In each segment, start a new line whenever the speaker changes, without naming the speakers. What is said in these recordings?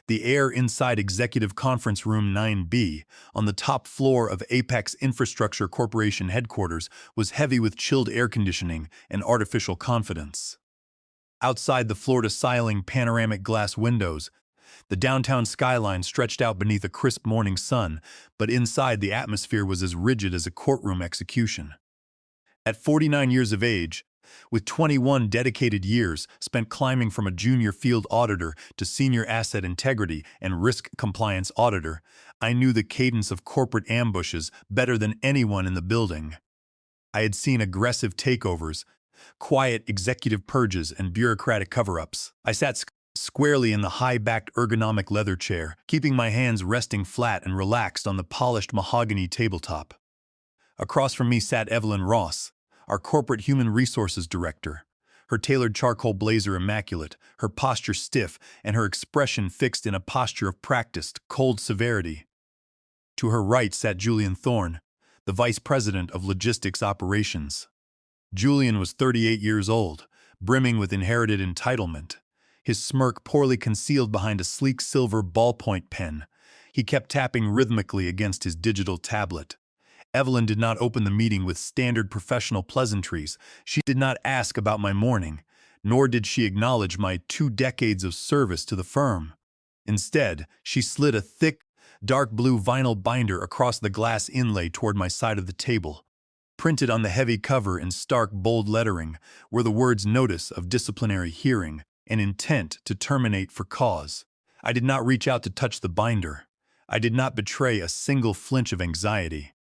The air inside Executive Conference Room 9B, on the top floor of Apex Infrastructure Corporation headquarters, was heavy with chilled air conditioning and artificial confidence. Outside the floor-to-ceiling panoramic glass windows, the downtown skyline stretched out beneath a crisp morning sun, but inside the atmosphere was as rigid as a courtroom execution. At 49 years of age, with 21 dedicated years spent climbing from a junior field auditor to senior asset integrity and risk compliance auditor, I knew the cadence of corporate ambushes better than anyone in the building. I had seen aggressive takeovers, quiet executive purges, and bureaucratic cover-ups. I sat squarely in the high-backed ergonomic leather chair, keeping my hands resting flat and relaxed on the polished mahogany tabletop. Across from me sat Evelyn Ross, our corporate human resources director, her tailored charcoal blazer immaculate, her posture stiff, and her expression fixed in a posture of practiced, cold severity. To her right sat Julian Thorne, the vice president of logistics operations. Julian was 38 years old, brimming with inherited entitlement, his smirk poorly concealed behind a sleek silver ballpoint pen. He kept tapping rhythmically against his digital tablet. Evelyn did not open the meeting with standard professional pleasantries. She did not ask about my morning, nor did she acknowledge my 2 decades of service to the firm. Instead, she slid a thick, dark blue vinyl binder across the glass inlay toward my side of the table. Printed on the heavy cover in stark, bold lettering were the words "Notice of Disciplinary Hearing" and "Intent to Terminate for Cause." I did not reach out to touch the binder. I did not betray a single flinch of anxiety.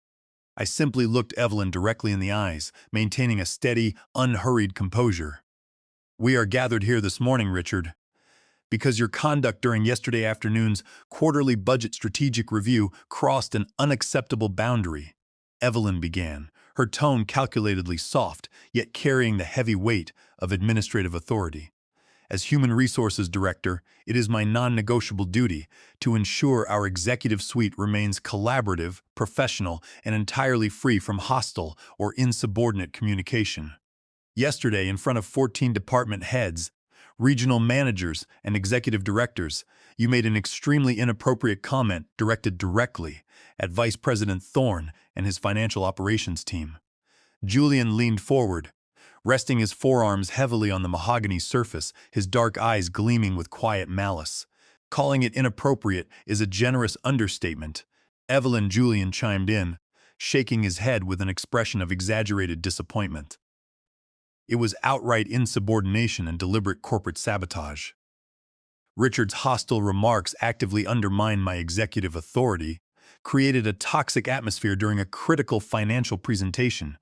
I simply looked Evelyn directly in the eyes, maintaining a steady, unhurried composure. "We are gathered here this morning, Richard, because your conduct during yesterday afternoon's quarterly budget strategic review crossed an unacceptable boundary," Evelyn began, her tone calculatedly soft, yet carrying the heavy weight of administrative authority. "As Human Resources Director, it is my non-negotiable duty to ensure our executive suite remains collaborative, professional, and entirely free from hostile or insubordinate communication. Yesterday, in front of 14 department heads, regional managers, and executive directors, you made an extremely inappropriate comment directed directly at Vice President Thorne and his financial operations team." Julian leaned forward, resting his forearms heavily on the mahogany surface, his dark eyes gleaming with quiet malice. "Calling it inappropriate is a generous understatement," Julian chimed in, shaking his head with an expression of exaggerated disappointment. "It was outright insubordination and deliberate corporate sabotage. Richard's hostile remarks actively undermined my executive authority, created a toxic atmosphere during a critical financial presentation,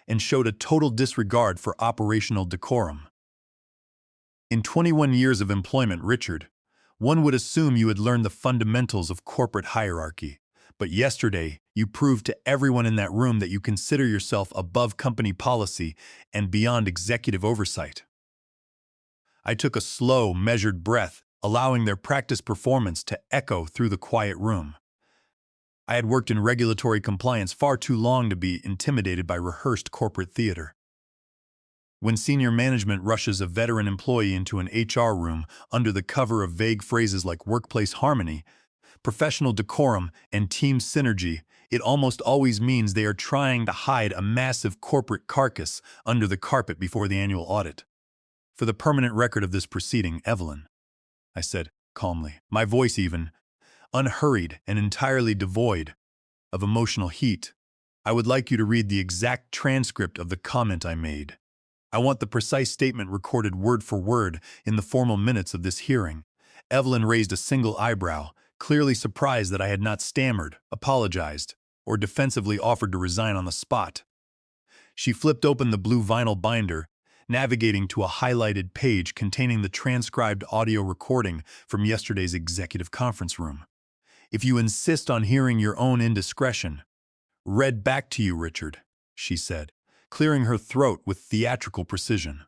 and showed a total disregard for operational decorum. In 21 years of employment, Richard, one would assume you had learned the fundamentals of corporate hierarchy, but yesterday you proved to everyone in that room that you consider yourself above company policy and beyond executive oversight." I took a slow, measured breath, allowing their practiced performance to echo through the quiet room. I had worked in regulatory compliance far too long to be intimidated by rehearsed corporate theater. When senior management rushes a veteran employee into an HR room under the cover of vague phrases like workplace harmony, professional decorum, and team synergy, it almost always means they are trying to hide a massive corporate carcass under the carpet before the annual audit. "For the permanent record of this proceeding, Evelyn," I said calmly, my voice even, unhurried and entirely devoid of emotional heat, "I would like you to read the exact transcript of the comment I made. I want the precise statement recorded word for word in the formal minutes of this hearing." Evelyn raised a single eyebrow, clearly surprised that I had not stammered, apologized, or defensively offered to resign on the spot. She flipped open the blue vinyl binder, navigating to a highlighted page containing the transcribed audio recording from yesterday's executive conference room. "If you insist on hearing your own indiscretion, read back to you, Richard," she said, clearing her throat with theatrical precision.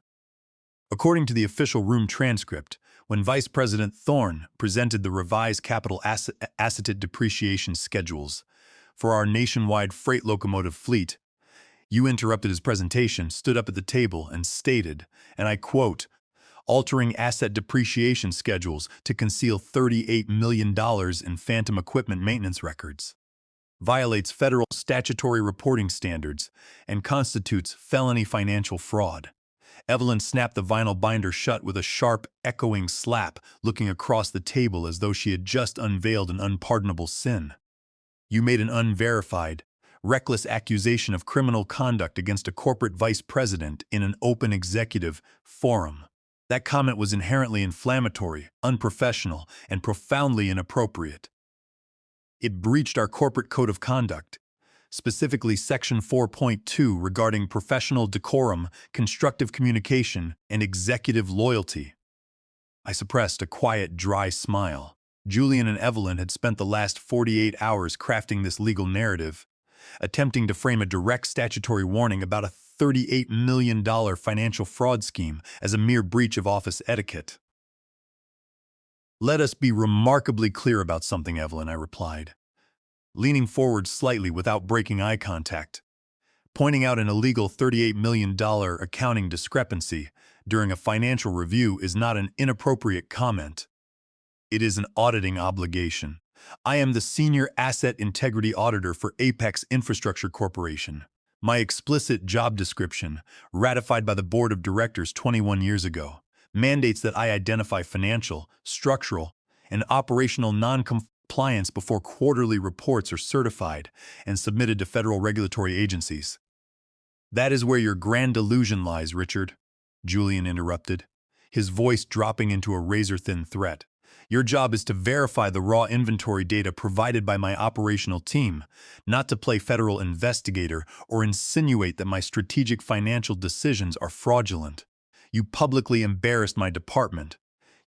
According to the official room transcript, when Vice President Thorne presented the revised capital asset depreciation schedules for our nationwide freight locomotive fleet, you interrupted his presentation, stood up at the table, and stated, and I quote, altering asset depreciation schedules to conceal $38 million in phantom equipment maintenance records, violates federal statutory reporting standards, and constitutes felony financial fraud. Evelyn snapped the vinyl binder shut with a sharp, echoing slap, looking across the table as though she had just unveiled an unpardonable sin. You made an unverified, reckless accusation of criminal conduct against a corporate vice president in an open executive forum. That comment was inherently inflammatory, unprofessional, and profoundly inappropriate. It breached our corporate code of conduct, specifically Section 4.2 regarding professional decorum, constructive communication, and executive loyalty. I suppressed a quiet, dry smile. Julian and Evelyn had spent the last 48 hours crafting this legal narrative, attempting to frame a direct statutory warning about a $38 million financial fraud scheme as a mere breach of office etiquette. "Let us be remarkably clear about something, Evelyn," I replied, leaning forward slightly without breaking eye contact. Pointing out an illegal $38 million accounting discrepancy during a financial review is not an inappropriate comment. It is an auditing obligation. I am the Senior Asset Integrity Auditor for Apex Infrastructure Corporation. My explicit job description, ratified by the Board of Directors 21 years ago, mandates that I identify financial, structural, and operational non-compliance before quarterly reports are certified and submitted to federal regulatory agencies. "That is where your grand delusion lies, Richard," Julian interrupted, his voice dropping into a razor-thin threat. "Your job is to verify the raw inventory data provided by my operational team, not to play federal investigator or insinuate that my strategic financial decisions are fraudulent. You publicly embarrassed my department.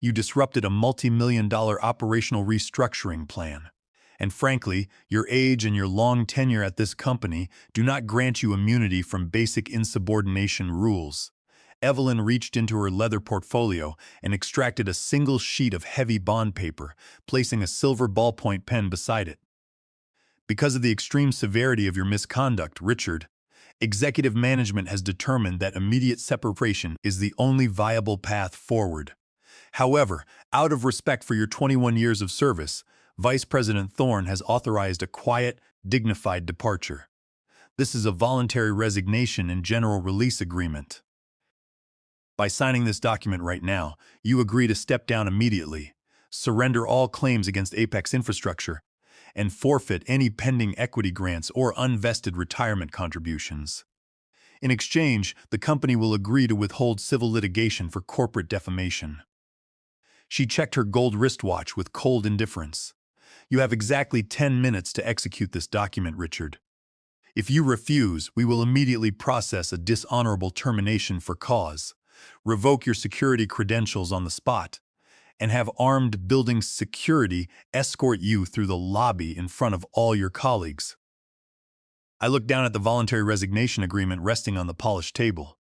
You disrupted a multi-million-dollar operational restructuring plan. And frankly, your age and your long tenure at this company do not grant you immunity from basic insubordination rules." Evelyn reached into her leather portfolio and extracted a single sheet of heavy bond paper, placing a silver ballpoint pen beside it. "Because of the extreme severity of your misconduct, Richard, executive management has determined that immediate separation is the only viable path forward. However, out of respect for your 21 years of service, Vice President Thorne has authorized a quiet, dignified departure. This is a voluntary resignation and general release agreement. By signing this document right now, you agree to step down immediately, surrender all claims against Apex Infrastructure, and forfeit any pending equity grants or unvested retirement contributions. In exchange, the company will agree to withhold civil litigation for corporate defamation." She checked her gold wristwatch with cold indifference. "You have exactly 10 minutes to execute this document, Richard. If you refuse, we will immediately process a dishonorable termination for cause, revoke your security credentials on the spot, and have armed building security escort you through the lobby in front of all your colleagues." I looked down at the voluntary resignation agreement resting on the polished table.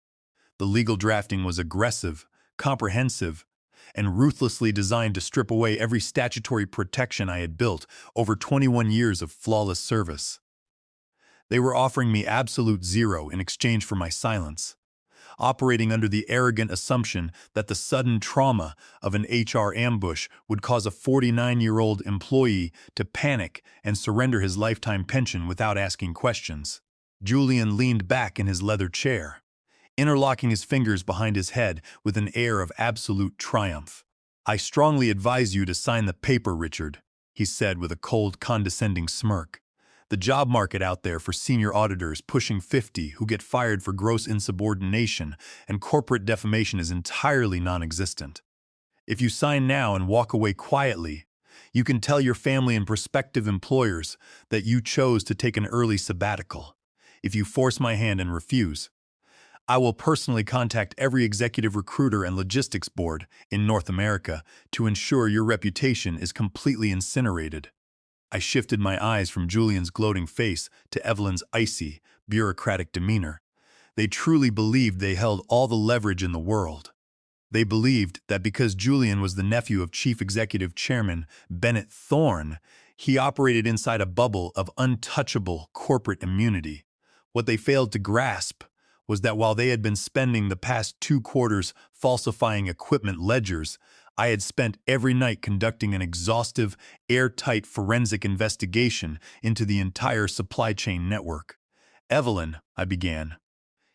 The legal drafting was aggressive, comprehensive, and ruthlessly designed to strip away every statutory protection I had built over 21 years of flawless service. They were offering me absolute zero in exchange for my silence, operating under the arrogant assumption that the sudden trauma of an HR ambush would cause a 49-year-old employee to panic and surrender his lifetime pension without asking questions. Julian leaned back in his leather chair, interlocking his fingers behind his head with an air of absolute triumph. "I strongly advise you to sign the paper, Richard," he said with a cold, condescending smirk. "The job market out there for senior auditors pushing 50 who get fired for gross insubordination and corporate defamation is entirely non-existent. If you sign now and walk away quietly, you can tell your family and prospective employers that you chose to take an early sabbatical. If you force my hand and refuse, I will personally contact every executive recruiter and logistics board in North America to ensure your reputation is completely incinerated." I shifted my eyes from Julian's gloating face to Evelyn's icy, bureaucratic demeanor. They truly believed they held all the leverage in the world. They believed that because Julian was the nephew of Chief Executive Chairman Bennett Thorne, he operated inside a bubble of untouchable corporate immunity. What they failed to grasp was that while they had been spending the past 2 quarters falsifying equipment ledgers, I had spent every night conducting an exhaustive, airtight forensic investigation into the entire supply chain network. "Evelyn," I began,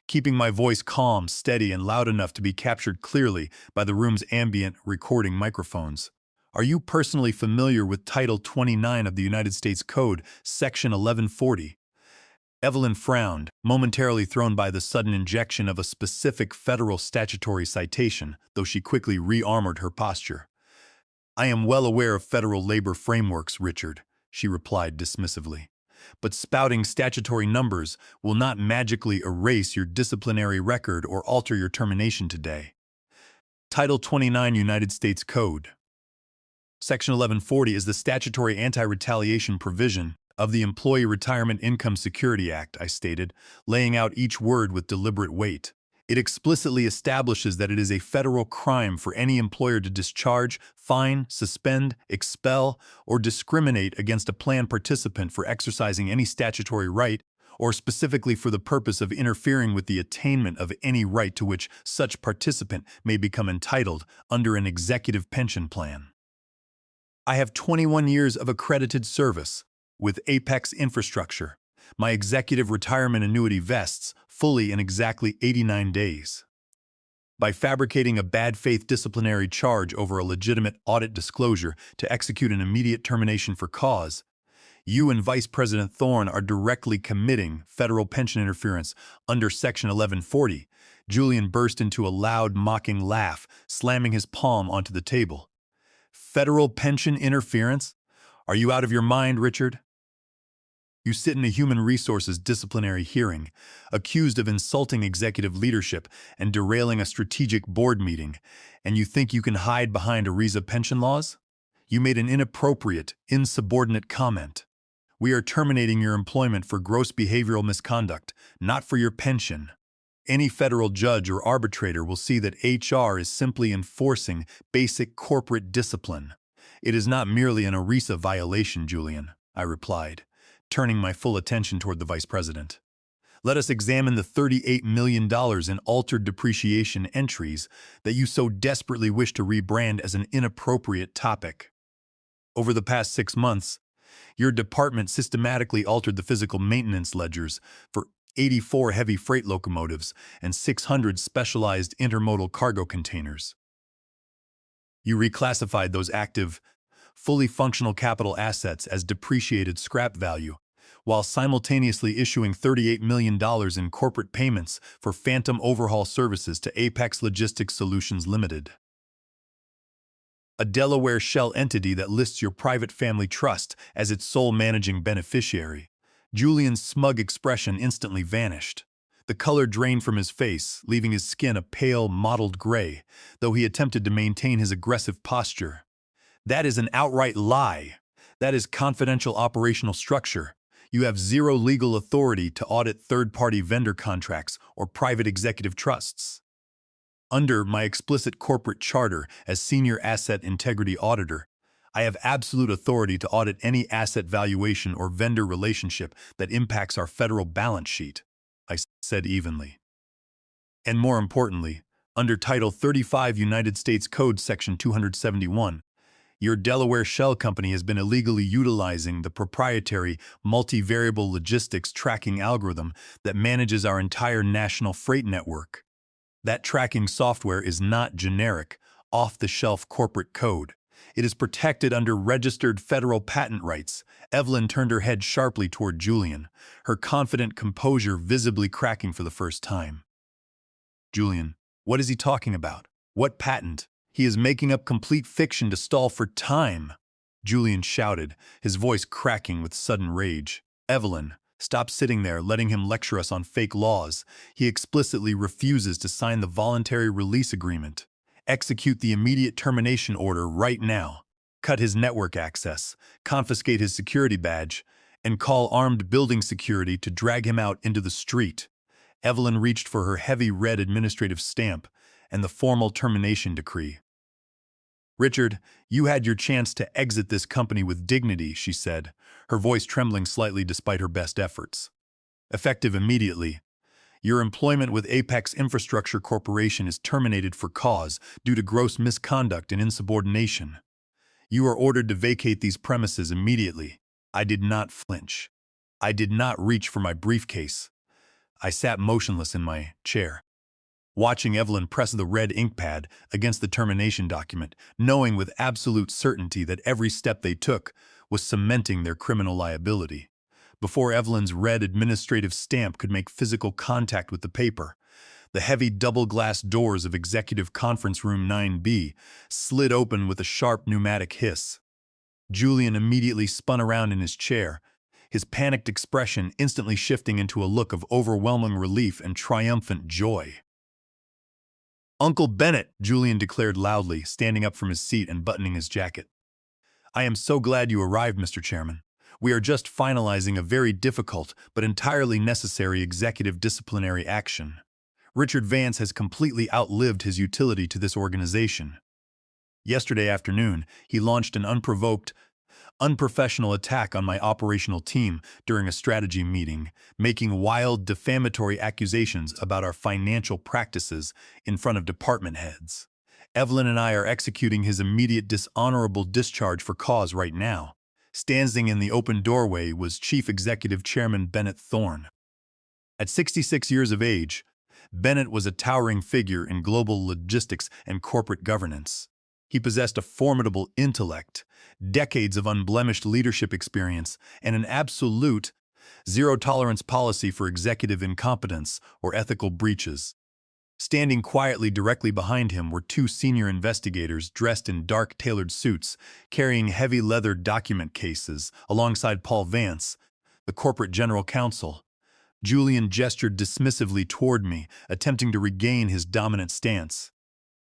keeping my voice calm, steady, and loud enough to be captured clearly by the room's ambient recording microphones. "Are you personally familiar with Title 29 of the United States Code, Section 1140? Evelyn frowned, momentarily thrown by the sudden injection of a specific federal statutory citation, though she quickly re-armored her posture. "I am well aware of federal labor frameworks, Richard," she replied dismissively. "But spouting statutory numbers will not magically erase your disciplinary record or alter your termination today. Title 29 United States Code. Section 1140 is the statutory anti-retaliation provision of the Employee Retirement Income Security Act," I stated, laying out each word with deliberate weight. "It explicitly establishes that it is a federal crime for any employer to discharge, fine, suspend, expel, or discriminate against a plan participant for exercising any statutory right, or specifically for the purpose of interfering with the attainment of any right to which such participant may become entitled under an executive pension plan. I have 21 years of accredited service with Apex Infrastructure. My executive retirement annuity vests fully in exactly 89 days. By fabricating a bad faith disciplinary charge over a legitimate audit disclosure to execute an immediate termination for cause, you and Vice President Thorne are directly committing federal pension interference under Section 1140. Julian burst into a loud, mocking laugh, slamming his palm onto the table. "Federal pension interference? Are you out of your mind, Richard? You sit in a human resources disciplinary hearing, accused of insulting executive leadership and derailing a strategic board meeting, and you think you can hide behind ERISA pension laws? You made an inappropriate, insubordinate comment. We are terminating your employment for gross behavioral misconduct, not for your pension. Any federal judge or arbitrator will see that HR is simply enforcing basic corporate discipline. It is not merely an ERISA violation, Julian," I replied, turning my full attention toward the vice president. "Let us examine the $38 million in altered depreciation entries that you so desperately wish to rebrand as an inappropriate topic. Over the past 6 months, your department systematically altered the physical maintenance ledgers for 84 heavy freight locomotives and 600 specialized intermodal cargo containers. You reclassified those active, fully functional capital assets as depreciated scrap value, while simultaneously issuing $38 million in corporate payments for phantom overhaul services to Apex Logistics Solutions Limited, a Delaware shell entity that lists your private family trust as its sole managing beneficiary." Julian's smug expression instantly vanished. The color drained from his face, leaving his skin a pale, mottled gray, though he attempted to maintain his aggressive posture. "That is an outright lie. That is confidential operational structure. You have zero legal authority to audit third-party vendor contracts or private executive trusts. Under my explicit corporate charter as Senior Asset Integrity Auditor, I have absolute authority to audit any asset valuation or vendor relationship that impacts our federal balance sheet," I said evenly. "And more importantly, under Title 35 United States Code Section 271, your Delaware shell company has been illegally utilizing the proprietary multivariable logistics tracking algorithm that manages our entire national freight network. That tracking software is not generic, off-the-shelf corporate code. It is protected under registered federal patent rights." Evelyn turned her head sharply toward Julian, her confident composure visibly cracking for the first time. "Julian, what is he talking about? What patent? He is making up complete fiction to stall for time," Julian shouted, his voice cracking with sudden rage. "Evelyn, stop sitting there letting him lecture us on fake laws. He explicitly refuses to sign the voluntary release agreement. Execute the immediate termination order right now. Cut his network access, confiscate his security badge, and call armed building security to drag him out into the street." Evelyn reached for her heavy red administrative stamp and the formal termination decree. "Richard, you had your chance to exit this company with dignity," she said, her voice trembling slightly despite her best efforts. "Effective immediately, Your employment with Apex Infrastructure Corporation is terminated for cause due to gross misconduct and insubordination. You are ordered to vacate these premises immediately. I did not flinch. I did not reach for my briefcase. I sat motionless in my chair, watching Evelyn press the red ink pad against the termination document, knowing with absolute certainty that every step they took was cementing their criminal liability. Before Evelyn's red administrative stamp could make physical contact with the paper, the heavy double-glass doors of Executive Conference Room 9B slid open with a sharp pneumatic hiss. Julian immediately spun around in his chair, his panicked expression instantly shifting into a look of overwhelming relief and triumphant joy. "Uncle Bennett," Julian declared loudly, standing up from his seat and buttoning his jacket. "I am so glad you arrived, Mr. Chairman. We are just finalizing a very difficult but entirely necessary executive disciplinary action. Richard Vance has completely outlived his utility to this organization. Yesterday afternoon, he launched an unprovoked, unprofessional attack on my operational team during a strategy meeting, making wild, defamatory accusations about our financial practices in front of department heads. Evelyn and I are executing his immediate dishonorable discharge for cause right now." Standing in the open doorway was Chief Executive Chairman Bennett Thorne. At 66 years of age, Bennett was a towering figure in global logistics and corporate governance. He possessed a formidable intellect, decades of unblemished leadership experience, and an absolute zero-tolerance policy for executive incompetence or ethical breaches. Standing quietly directly behind him were two senior investigators dressed in dark tailored suits, carrying heavy leather document cases, alongside Paul Vance, the corporate general counsel. Julian gestured dismissively toward me, attempting to regain his dominant stance.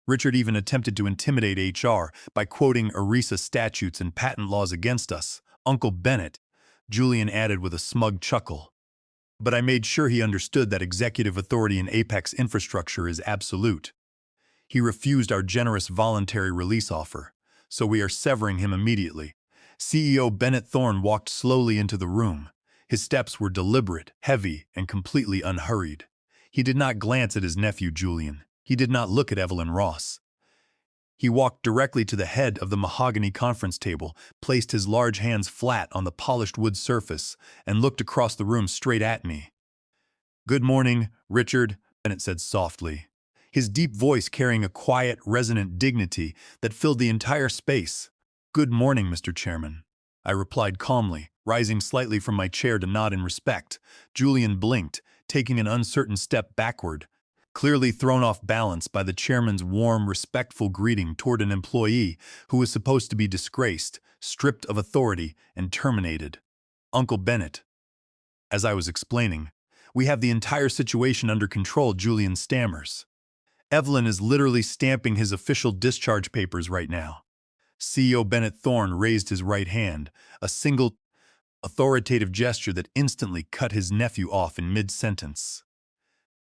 Richard even attempted to intimidate HR by quoting ERISA statutes and patent laws against us. "Uncle Bennett," Julian added with a smug chuckle. But I made sure he understood that executive authority in Apex Infrastructure is absolute. He refused our generous voluntary release offer, so we are severing him immediately. CEO Bennett Thorne walked slowly into the room. His steps were deliberate, heavy, and completely unhurried. He did not glance at his nephew Julian. He did not look at Evelyn Ross. He walked directly to the head of the mahogany conference table, placed his large hands flat on the polished wood surface, and looked across the room straight at me. "Good morning, Richard," Bennett said softly, his deep voice carrying a quiet, resonant dignity that filled the entire space. "Good morning, Mr. Chairman," I replied calmly, rising slightly from my chair to nod in respect. Julian blinked, taking an uncertain step backward, clearly thrown off balance by the chairman's warm, respectful greeting toward an employee who was supposed to be disgraced, stripped of authority, and terminated. "Uncle Bennett." As I was explaining, "We have the entire situation under control," Julian stammers. "Evelyn is literally stamping his official discharge papers right now." CEO Bennett Thorne raised his right hand, a single, authoritative gesture that instantly cut his nephew off in mid-sentence.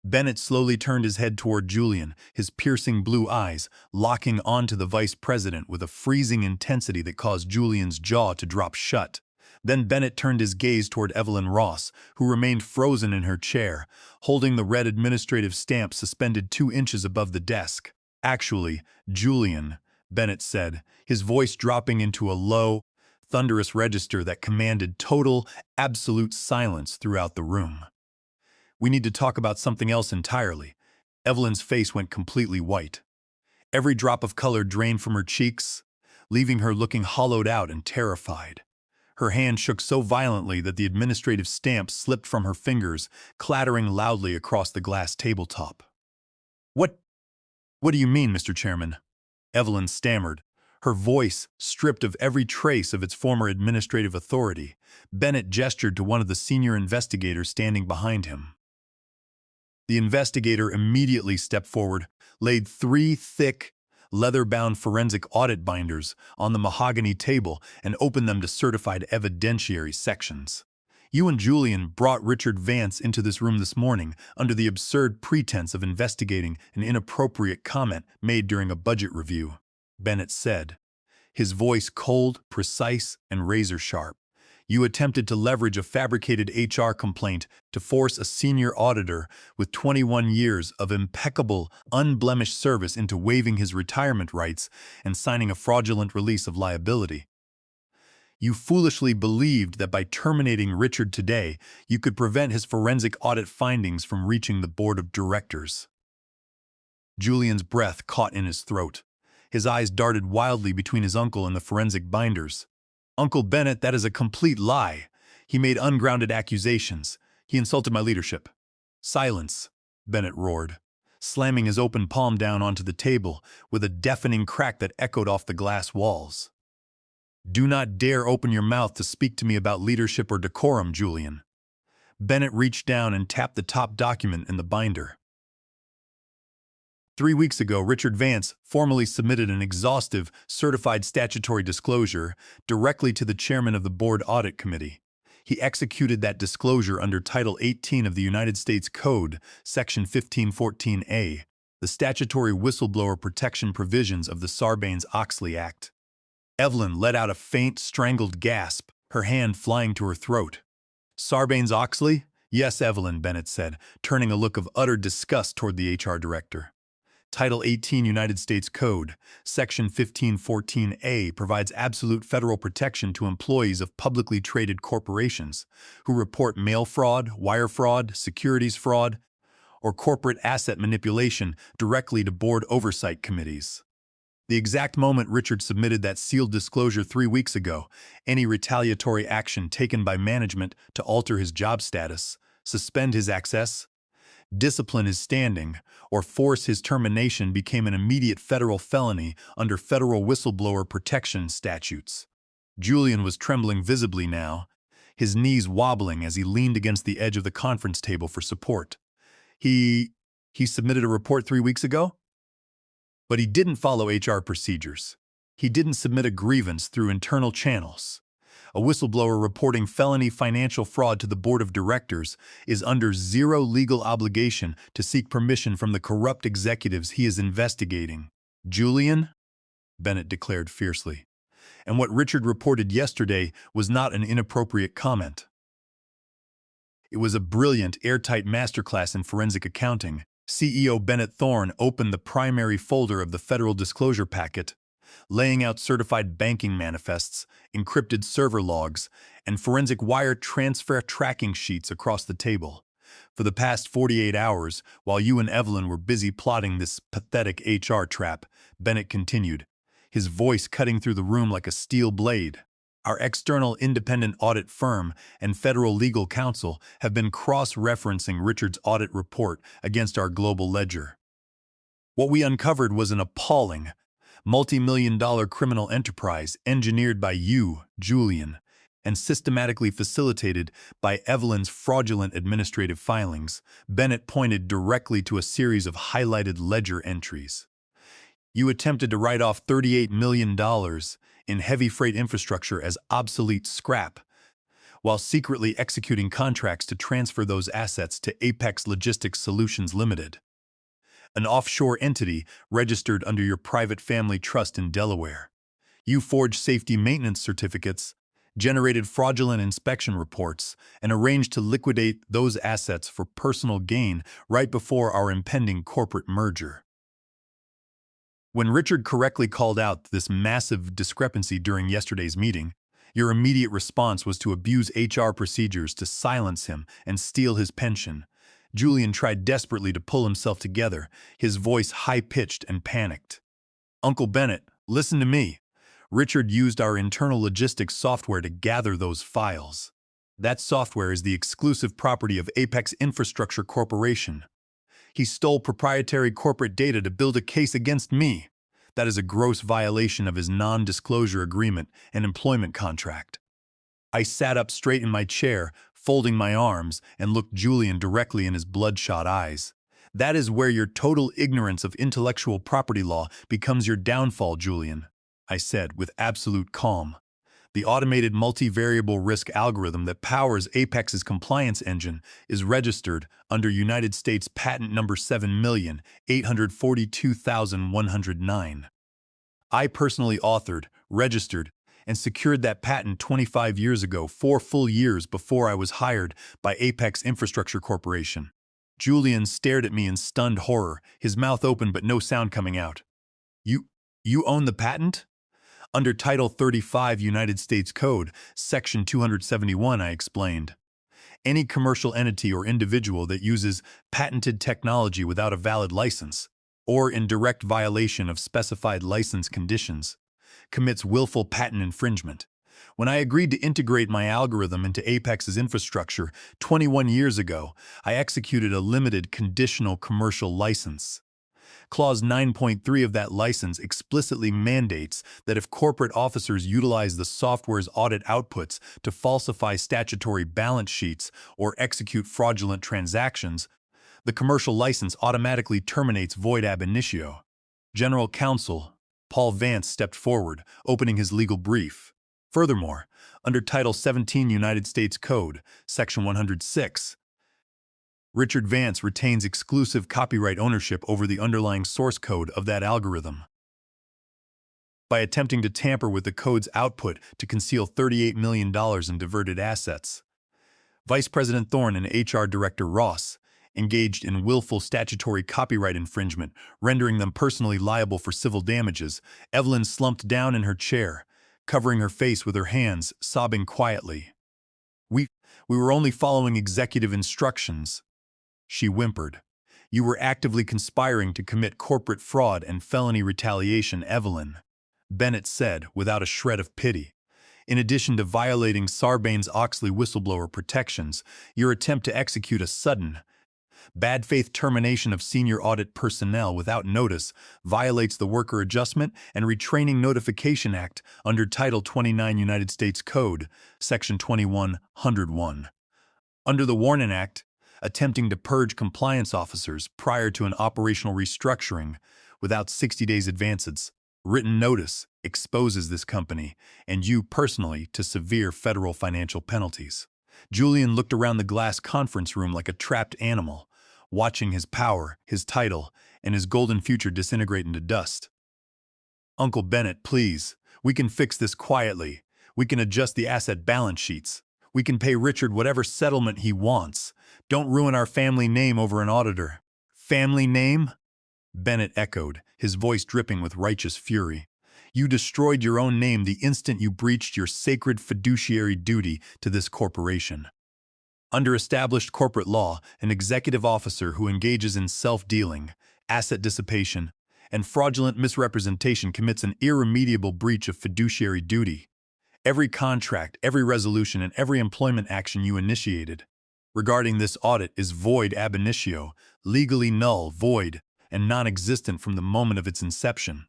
Bennett slowly turned his head toward Julian, his piercing blue eyes locking onto the vice president with a freezing intensity that caused Julian's jaw to drop shut. Then Bennett turned his gaze toward Evelyn Ross, who remained frozen in her chair, holding the red administrative stamp suspended 2 inches above the desk. "Actually, Julian," Bennett said, his voice dropping into a low, thunderous register that commanded total, absolute silence throughout the room. "We need to talk about something else entirely." Evelyn's face went completely white. Every drop of color drained from her cheeks, leaving her looking hollowed out and terrified. Her hand shook so violently that the administrative stamp slipped from her fingers, clattering loudly across the glass tabletop. What do you mean, Mr. Chairman?" Evelyn stammered, her voice stripped of every trace of its former administrative authority. Bennett gestured to one of the senior investigators standing behind him. The investigator immediately stepped forward, laid 3 thick, leather-bound forensic audit binders on the mahogany table, and opened them to certified evidentiary sections. "You and Julian brought Richard Vance into this room this morning under the absurd pretense of investigating an inappropriate comment made during a budget review," Bennett said, his voice cold, precise, and razor-sharp. You attempted to leverage a fabricated HR complaint to force a senior auditor with 21 years of impeccable, unblemished service into waiving his retirement rights and signing a fraudulent release of liability. You foolishly believed that by terminating Richard today, you could prevent his forensic audit findings from reaching the board of directors. Julian's breath caught in his throat. His eyes darted wildly between his uncle and the forensic binders. Uncle Bennett, that is a complete lie. He made ungrounded accusations. He insulted my leadership. Silence, Bennett roared, slamming his open palm down onto the table with a deafening crack that echoed off the glass walls. Do not dare open your mouth to speak to me about leadership or decorum, Julian. Bennett reached down and tapped the top document in the binder. 3 weeks ago, Richard Vance formally submitted an exhaustive, certified statutory disclosure directly to the chairman of the Board Audit Committee. He executed that disclosure under Title 18 of the United States Code, Section 1514A, the statutory whistleblower protection provisions of the Sarbanes-Oxley Act. Evelyn let out a faint, strangled gasp, her hand flying to her throat. Sarbanes-Oxley? Yes, Evelyn, Bennett said, turning a look of utter disgust toward the HR director. Title 18 United States Code, Section 1514A provides absolute federal protection to employees of publicly traded corporations who report mail fraud, wire fraud, securities fraud, or corporate asset manipulation directly to board oversight committees. The exact moment Richard submitted that sealed disclosure 3 weeks ago, any retaliatory action taken by management to alter his job status, suspend his access, discipline his standing, or force his termination became an immediate federal felony under federal whistleblower protection statutes. Julian was trembling visibly now, his knees wobbling as he leaned against the edge of the conference table for support. He submitted a report 3 weeks ago? But he didn't follow HR procedures. He didn't submit a grievance through internal channels. A whistleblower reporting felony financial fraud to the board of directors is under zero legal obligation to seek permission from the corrupt executives he is investigating. Julian, Bennett declared fiercely. And what Richard reported yesterday was not an inappropriate comment. It was a brilliant, airtight masterclass in forensic accounting. CEO Bennett Thorne opened the primary folder of the federal disclosure packet, laying out certified banking manifests, encrypted server logs, and forensic wire transfer tracking sheets across the table. For the past 48 hours, while you and Evelyn were busy plotting this pathetic HR trap, Bennett continued, his voice cutting through the room like a steel blade. Our external independent audit firm and federal legal counsel have been cross-referencing Richard's audit report against our global ledger. What we uncovered was an appalling, multi-million-dollar criminal enterprise engineered by you, Julian, and systematically facilitated by Evelyn's fraudulent administrative filings. Bennett pointed directly to a series of highlighted ledger entries. You attempted to write off $38 million in heavy freight infrastructure as obsolete scrap, while secretly executing contracts to transfer those assets to Apex Logistics Solutions Limited, an offshore entity registered under your private family trust in Delaware. You forged safety maintenance certificates, generated fraudulent inspection reports, and arranged to liquidate those assets for personal gain right before our impending corporate merger. When Richard correctly called out this massive discrepancy during yesterday's meeting, your immediate response was to abuse HR procedures to silence him and steal his pension. Julian tried desperately to pull himself together, his voice high-pitched and panicked. Uncle Bennett, listen to me. Richard used our internal logistics software to gather those files. That software is the exclusive property of Apex Infrastructure Corporation. He stole proprietary corporate data to build a case against me. That is a gross violation of his non-disclosure agreement and employment contract. I sat up straight in my chair, folding my arms, and looked Julian directly in his bloodshot eyes. That is where your total ignorance of intellectual property law becomes your downfall, Julian, I said with absolute calm. The automated multivariable risk algorithm that powers Apex's compliance engine is registered under United States Patent Number 7,842,109. I personally authored, registered, and secured that patent 25 years ago, 4 full years before I was hired by Apex Infrastructure Corporation. Julian stared at me in stunned horror, his mouth open but no sound coming out. You, you own the patent? Under Title 35 United States Code, Section 271, I explained. Any commercial entity or individual that uses patented technology without a valid license, or in direct violation of specified license conditions, commits willful patent infringement. When I agreed to integrate my algorithm into Apex's infrastructure 21 years ago, I executed a limited conditional commercial license. Clause 9.3 of that license explicitly mandates that if corporate officers utilize the software's audit outputs to falsify statutory balance sheets or execute fraudulent transactions, the commercial license automatically terminates void ab initio. General Counsel Paul Vance stepped forward, opening his legal brief. Furthermore, under Title 17 United States Code, Section 106, Richard Vance retains exclusive copyright ownership over the underlying source code of that algorithm. By attempting to tamper with the code's output to conceal $38 million in diverted assets, Vice President Thorne and HR Director Ross engaged in willful statutory copyright infringement, rendering them personally liable for civil damages. Evelyn slumped down in her chair, covering her face with her hands, sobbing quietly. We were only following executive instructions, she whimpered. You were actively conspiring to commit corporate fraud and felony retaliation, Evelyn, Bennett said without a shred of pity. In addition to violating Sarbanes-Oxley whistleblower protections, your attempt to execute a sudden, bad faith termination of senior audit personnel without notice violates the Worker Adjustment and Retraining Notification Act under Title 29 United States Code, Section 2101. Under the Warren Act, attempting to purge compliance officers prior to an operational restructuring without 60 days advances, written notice exposes this company and you personally to severe federal financial penalties. Julian looked around the glass conference room like a trapped animal, watching his power, his title, and his golden future disintegrate into dust. Uncle Bennett, please, we can fix this quietly. We can adjust the asset balance sheets. We can pay Richard whatever settlement he wants. Don't ruin our family name over an auditor. Family name? Bennett echoed, his voice dripping with righteous fury. You destroyed your own name the instant you breached your sacred fiduciary duty to this corporation. Under established corporate law, an executive officer who engages in self-dealing, asset dissipation, and fraudulent misrepresentation commits an irremediable breach of fiduciary duty. Every contract, every resolution, and every employment action you initiated regarding this audit is void ab initio, legally null, void, and non-existent from the moment of its inception.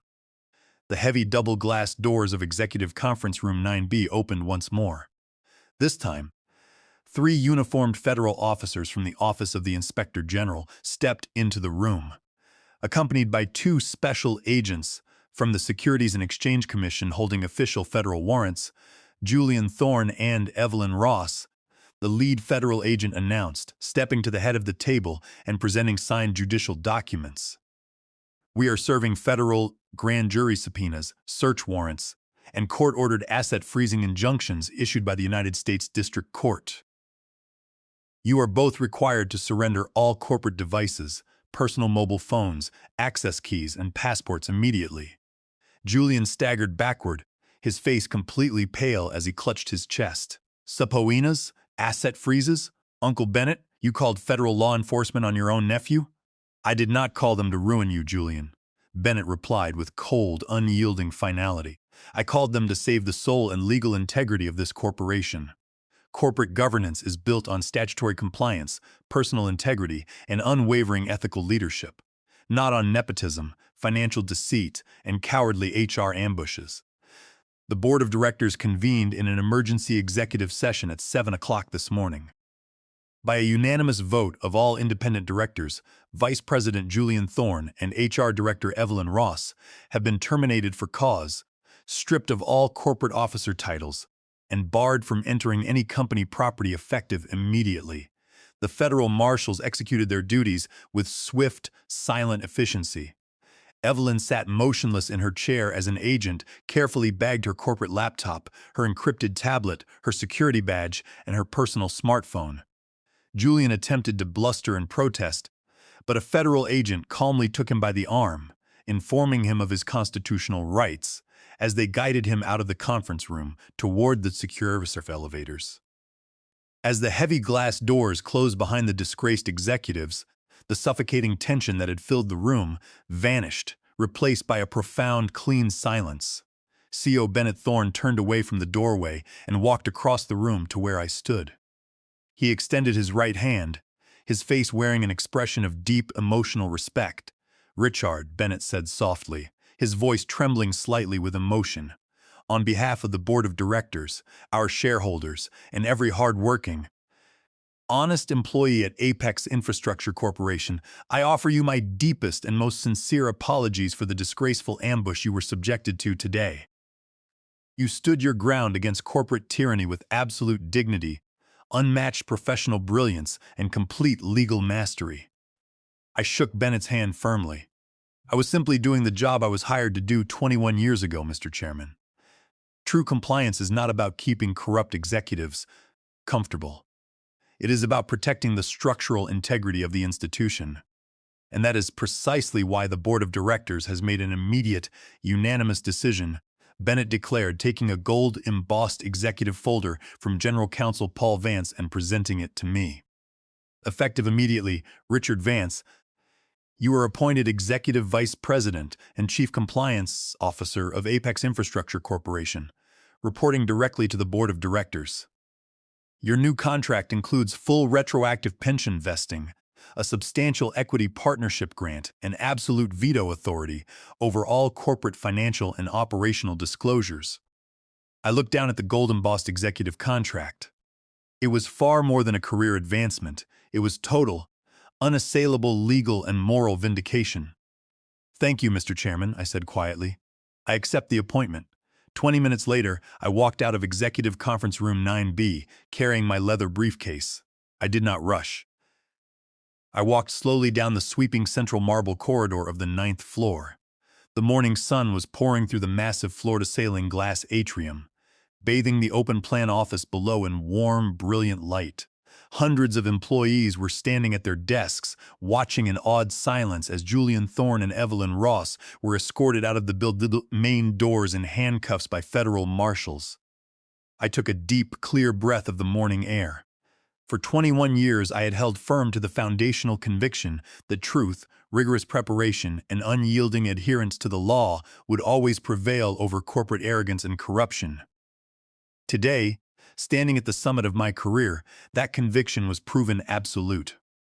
The heavy double-glass doors of Executive Conference Room 9B opened once more. This time, 3 uniformed federal officers from the Office of the Inspector General stepped into the room, accompanied by 2 special agents from the Securities and Exchange Commission holding official federal warrants. Julian Thorne and Evelyn Ross, the lead federal agent, announced, stepping to the head of the table and presenting signed judicial documents. We are serving federal grand jury subpoenas, search warrants, and court-ordered asset freezing injunctions issued by the United States District Court. You are both required to surrender all corporate devices, personal mobile phones, access keys, and passports immediately. Julian staggered backward, his face completely pale as he clutched his chest. Subpoenas? Asset freezes? Uncle Bennett, you called federal law enforcement on your own nephew? I did not call them to ruin you, Julian, Bennett replied with cold, unyielding finality. I called them to save the soul and legal integrity of this corporation. Corporate governance is built on statutory compliance, personal integrity, and unwavering ethical leadership, not on nepotism, financial deceit, and cowardly HR ambushes. The board of directors convened in an emergency executive session at 7 o'clock this morning. By a unanimous vote of all independent directors, Vice President Julian Thorne and HR Director Evelyn Ross have been terminated for cause, stripped of all corporate officer titles, and barred from entering any company property effective immediately. The federal marshals executed their duties with swift, silent efficiency. Evelyn sat motionless in her chair as an agent carefully bagged her corporate laptop, her encrypted tablet, her security badge, and her personal smartphone. Julian attempted to bluster and protest, but a federal agent calmly took him by the arm, informing him of his constitutional rights, as they guided him out of the conference room toward the secure elevators. As the heavy glass doors closed behind the disgraced executives, the suffocating tension that had filled the room vanished, replaced by a profound, clean silence. C.O. Bennett Thorne turned away from the doorway and walked across the room to where I stood. He extended his right hand, his face wearing an expression of deep emotional respect. "Richard," Bennett said softly, his voice trembling slightly with emotion. "On behalf of the board of directors, our shareholders, and every hard-working, honest employee at Apex Infrastructure Corporation, I offer you my deepest and most sincere apologies for the disgraceful ambush you were subjected to today. You stood your ground against corporate tyranny with absolute dignity, unmatched professional brilliance, and complete legal mastery." I shook Bennett's hand firmly. "I was simply doing the job I was hired to do 21 years ago, Mr. Chairman. True compliance is not about keeping corrupt executives comfortable. It is about protecting the structural integrity of the institution. And that is precisely why the board of directors has made an immediate, unanimous decision," Bennett declared, taking a gold-embossed executive folder from General Counsel Paul Vance and presenting it to me. "Effective immediately, Richard Vance, you are appointed Executive Vice President and Chief Compliance Officer of Apex Infrastructure Corporation, reporting directly to the board of directors. Your new contract includes full retroactive pension vesting, a substantial equity partnership grant, and absolute veto authority over all corporate financial and operational disclosures." I looked down at the gold-embossed executive contract. It was far more than a career advancement. It was total, unassailable legal and moral vindication. "Thank you, Mr. Chairman," I said quietly. "I accept the appointment." 20 minutes later, I walked out of Executive Conference Room 9B, carrying my leather briefcase. I did not rush. I walked slowly down the sweeping central marble corridor of the 9th floor. The morning sun was pouring through the massive floor-to-ceiling glass atrium, bathing the open-plan office below in warm, brilliant light. Hundreds of employees were standing at their desks, watching in awed silence as Julian Thorne and Evelyn Ross were escorted out of the main doors in handcuffs by federal marshals. I took a deep, clear breath of the morning air. For 21 years, I had held firm to the foundational conviction that truth, rigorous preparation, and unyielding adherence to the law would always prevail over corporate arrogance and corruption. Today, standing at the summit of my career, that conviction was proven absolute.